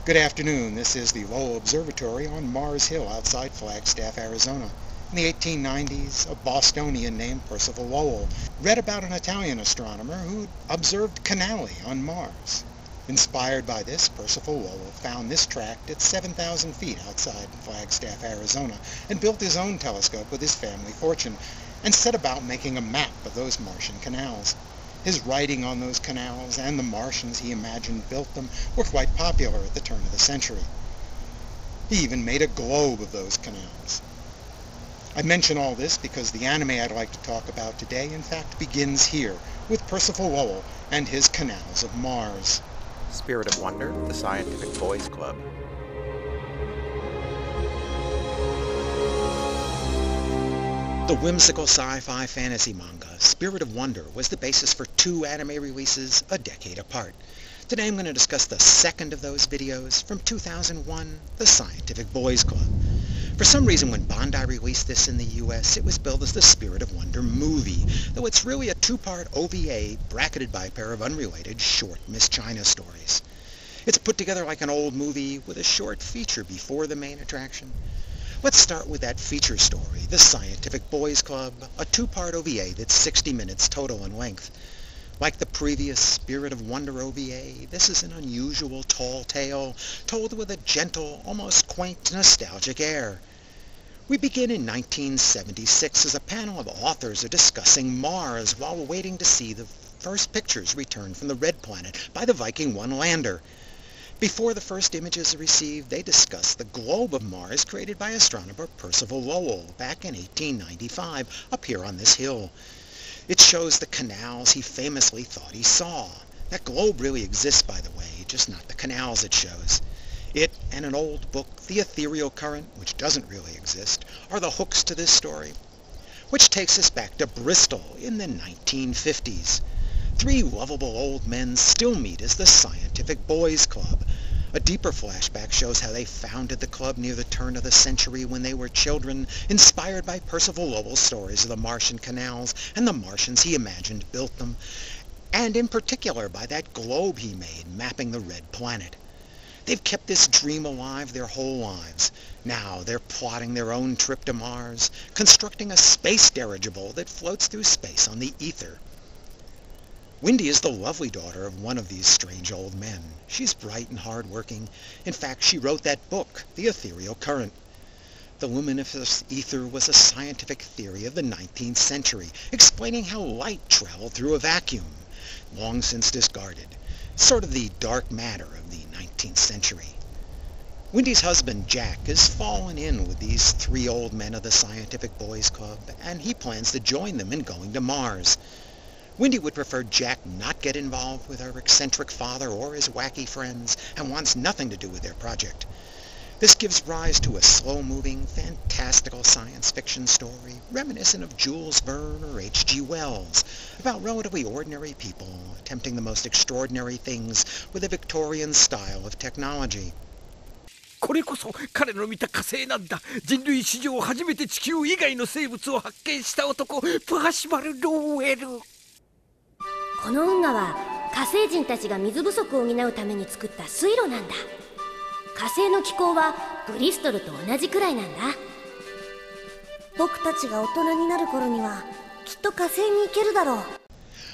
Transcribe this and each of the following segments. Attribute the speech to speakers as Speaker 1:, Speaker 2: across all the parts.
Speaker 1: Good afternoon. This is the Lowell Observatory on Mars Hill outside Flagstaff, Arizona. In the 1890s, a Bostonian named Percival Lowell read about an Italian astronomer who observed canali on Mars. Inspired by this, Percival Lowell found this tract at 7,000 feet outside Flagstaff, Arizona, and built his own telescope with his family fortune, and set about making a map of those Martian canals. His writing on those canals and the Martians he imagined built them were quite popular at the turn of the century. He even made a globe of those canals. I mention all this because the anime I'd like to talk about today in fact begins here with Percival Lowell and his Canals of Mars.
Speaker 2: Spirit of Wonder, the Scientific Boys Club.
Speaker 1: The whimsical sci-fi fantasy manga Spirit of Wonder was the basis for 2 anime releases a decade apart. Today I'm going to discuss the second of those videos from 2001, The Scientific Boys Club. For some reason when Bandai released this in the US, it was billed as the Spirit of Wonder movie, though it's really a 2-part OVA bracketed by a pair of unrelated short Miss China stories. It's put together like an old movie with a short feature before the main attraction. Let's start with that feature story, The Scientific Boys Club, a 2-part OVA that's 60 minutes total in length. Like the previous Spirit of Wonder OVA, this is an unusual tall tale, told with a gentle, almost quaint, nostalgic air. We begin in 1976 as a panel of authors are discussing Mars while waiting to see the first pictures returned from the Red Planet by the Viking 1 lander. Before the first images are received, they discuss the globe of Mars created by astronomer Percival Lowell back in 1895 up here on this hill. It shows the canals he famously thought he saw. That globe really exists, by the way, just not the canals it shows. It and an old book, The Ethereal Current, which doesn't really exist, are the hooks to this story, which takes us back to Bristol in the 1950s. 3 lovable old men still meet as the Scientific Boys Club. A deeper flashback shows how they founded the club near the turn of the century when they were children, inspired by Percival Lowell's stories of the Martian canals and the Martians he imagined built them, and in particular by that globe he made mapping the Red Planet. They've kept this dream alive their whole lives. Now they're plotting their own trip to Mars, constructing a space dirigible that floats through space on the ether. Wendy is the lovely daughter of one of these strange old men. She's bright and hard-working. In fact, she wrote that book, The Ethereal Current. The luminous ether was a scientific theory of the 19th century, explaining how light traveled through a vacuum, long since discarded. Sort of the dark matter of the 19th century. Wendy's husband, Jack, has fallen in with these 3 old men of the Scientific Boys Club, and he plans to join them in going to Mars. Wendy would prefer Jack not get involved with her eccentric father or his wacky friends, and wants nothing to do with their project. This gives rise to a slow-moving, fantastical science fiction story, reminiscent of Jules Verne or H.G. Wells, about relatively ordinary people attempting the most extraordinary things with a Victorian style of technology.
Speaker 3: これこそ彼の見た火星なんだ。人類史上初めて地球以外の生物を発見した男、パーシバル・ローウェル。
Speaker 4: この運河は火星人たちが水不足を補うために作った水路なんだ。火星の気候はブリストルと同じくらいなんだ。僕たちが大人になる頃にはきっと火星に行けるだろう。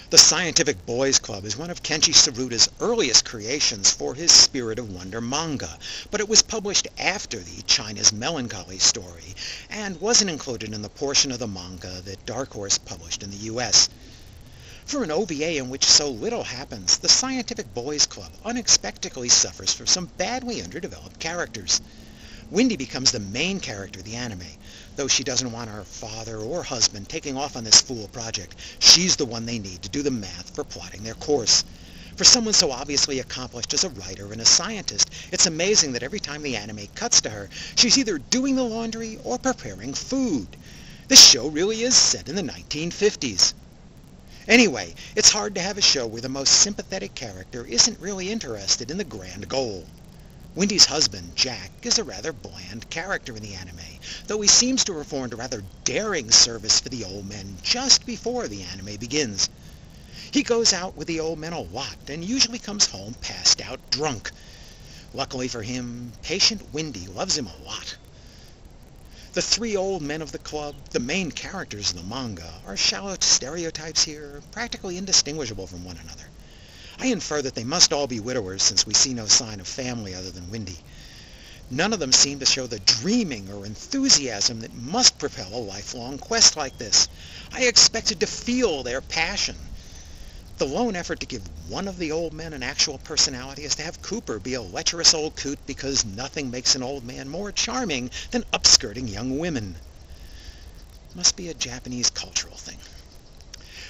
Speaker 1: The Scientific Boys Club is one of Kenji Tsuruta's earliest creations for his Spirit of Wonder manga, but it was published after the China's Melancholy story, and wasn't included in the portion of the manga that Dark Horse published in the US. For an OVA in which so little happens, the Scientific Boys Club unexpectedly suffers from some badly underdeveloped characters. Wendy becomes the main character of the anime, though she doesn't want her father or husband taking off on this fool project. She's the one they need to do the math for plotting their course. For someone so obviously accomplished as a writer and a scientist, it's amazing that every time the anime cuts to her, she's either doing the laundry or preparing food. This show really is set in the 1950s. Anyway, it's hard to have a show where the most sympathetic character isn't really interested in the grand goal. Wendy's husband, Jack, is a rather bland character in the anime, though he seems to have performed a rather daring service for the old men just before the anime begins. He goes out with the old men a lot and usually comes home passed out drunk. Luckily for him, patient Windy loves him a lot. The three old men of the club, the main characters of the manga, are shallow stereotypes here, practically indistinguishable from one another. I infer that they must all be widowers since we see no sign of family other than Windy. None of them seem to show the dreaming or enthusiasm that must propel a lifelong quest like this. I expected to feel their passion. The lone effort to give one of the old men an actual personality is to have Cooper be a lecherous old coot because nothing makes an old man more charming than upskirting young women. Must be a Japanese cultural thing.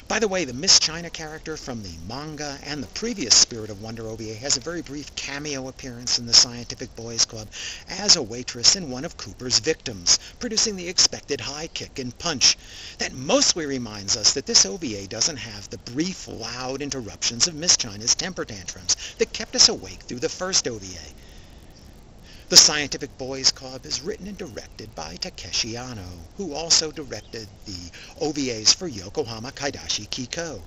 Speaker 1: By the way, the Miss China character from the manga and the previous Spirit of Wonder OVA has a very brief cameo appearance in the Scientific Boys Club as a waitress and one of Cooper's victims, producing the expected high kick and punch. That mostly reminds us that this OVA doesn't have the brief, loud interruptions of Miss China's temper tantrums that kept us awake through the first OVA. The Scientific Boys Club is written and directed by Takeshi Anno, who also directed the OVAs for Yokohama Kaidashi Kiko.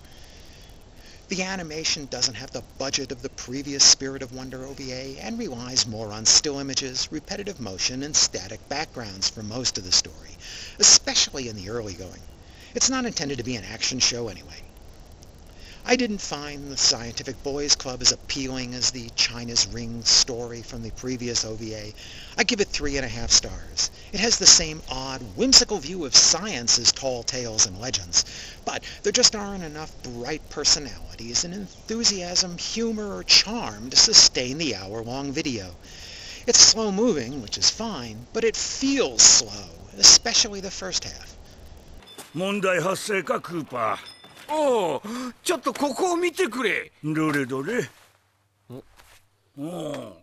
Speaker 1: The animation doesn't have the budget of the previous Spirit of Wonder OVA and relies more on still images, repetitive motion, and static backgrounds for most of the story, especially in the early going. It's not intended to be an action show anyway. I didn't find the Scientific Boys Club as appealing as the China's Ring story from the previous OVA. I give it 3.5 stars. It has the same odd, whimsical view of science as Tall Tales and Legends, but there just aren't enough bright personalities and enthusiasm, humor, or charm to sustain the hour-long video. It's slow-moving, which is fine, but it feels slow, especially the first half.
Speaker 3: 問題発生か、クーパー。おお、ちょっとここを見てくれ。どれどれ。おお。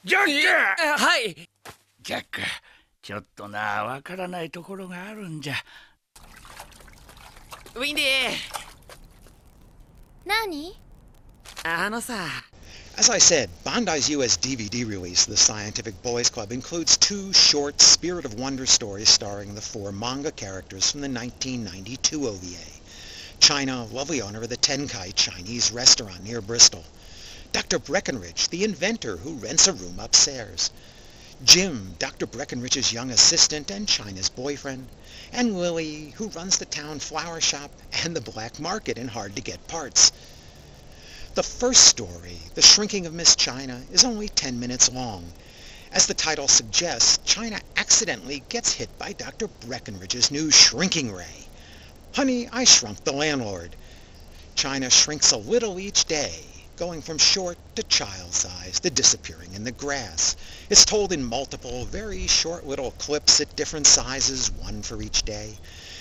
Speaker 3: ジャック。はい。ジャック、ちょっとな、わからないところがあるんじゃ。ウィンディ。
Speaker 4: 何？
Speaker 3: さ。
Speaker 1: As I said, Bandai's US DVD release of the Scientific Boys Club includes 2 short Spirit of Wonder stories starring the 4 manga characters from the 1992 OVA. China, lovely owner of the Tenkai Chinese restaurant near Bristol. Dr. Breckenridge, the inventor who rents a room upstairs. Jim, Dr. Breckenridge's young assistant and China's boyfriend. And Lily, who runs the town flower shop and the black market in hard-to-get parts. The first story, The Shrinking of Miss China, is only 10 minutes long. As the title suggests, China accidentally gets hit by Dr. Breckenridge's new shrinking ray. Honey, I shrunk the landlord. China shrinks a little each day, going from short to child size to disappearing in the grass. It's told in multiple, very short little clips at different sizes, one for each day.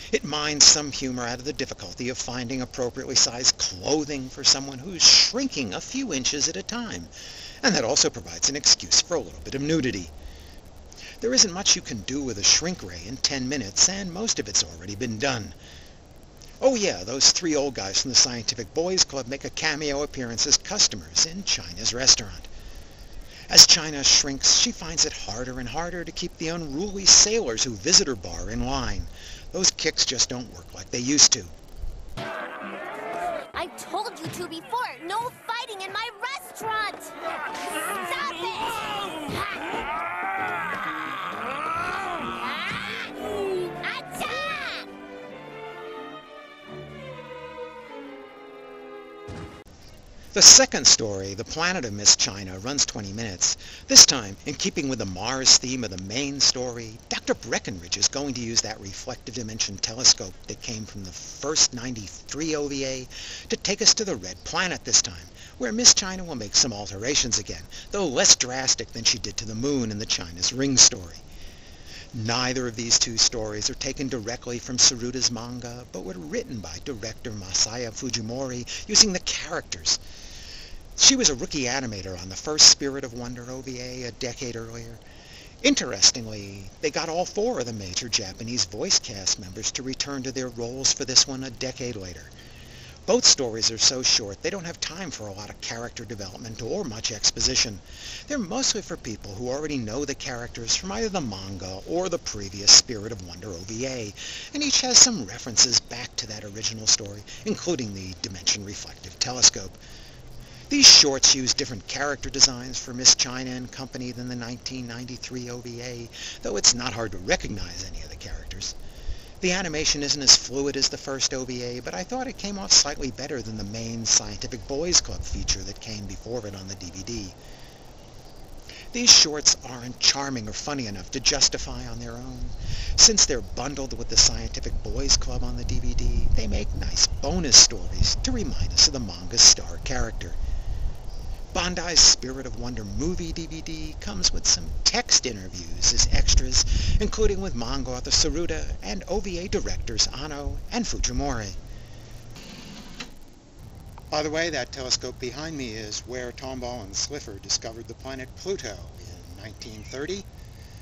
Speaker 1: It mines some humor out of the difficulty of finding appropriately sized clothing for someone who's shrinking a few inches at a time, and that also provides an excuse for a little bit of nudity. There isn't much you can do with a shrink ray in 10 minutes, and most of it's already been done. Oh yeah, those 3 old guys from the Scientific Boys Club make a cameo appearance as customers in China's restaurant. As China shrinks, she finds it harder and harder to keep the unruly sailors who visit her bar in line. Those kicks just don't work like they used to.
Speaker 4: I told you to before, no fighting in my restaurant! Stop it! Achha!
Speaker 1: The second story, The Planet of Miss China, runs 20 minutes. This time, in keeping with the Mars theme of the main story, Dr. Breckenridge is going to use that reflective dimension telescope that came from the first 93 OVA to take us to the Red Planet this time, where Miss China will make some alterations again, though less drastic than she did to the moon in the China's Ring story. Neither of these 2 stories are taken directly from Tsuruta's manga, but were written by director Masaya Fujimori using the characters. She was a rookie animator on the first Spirit of Wonder OVA a decade earlier. Interestingly, they got all 4 of the major Japanese voice cast members to return to their roles for this one a decade later. Both stories are so short they don't have time for a lot of character development or much exposition. They're mostly for people who already know the characters from either the manga or the previous Spirit of Wonder OVA, and each has some references back to that original story, including the dimension reflective telescope. These shorts use different character designs for Miss China and Company than the 1993 OVA, though it's not hard to recognize any of the characters. The animation isn't as fluid as the first OVA, but I thought it came off slightly better than the main Scientific Boys Club feature that came before it on the DVD. These shorts aren't charming or funny enough to justify on their own. Since they're bundled with the Scientific Boys Club on the DVD, they make nice bonus stories to remind us of the manga's star character. Bandai's Spirit of Wonder movie DVD comes with some text interviews as extras, including with manga author Saruda and OVA directors Ano and Fujimori. By the way, that telescope behind me is where Tomball and Slipher discovered the planet Pluto in 1930.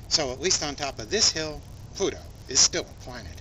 Speaker 1: So at least on top of this hill, Pluto is still a planet.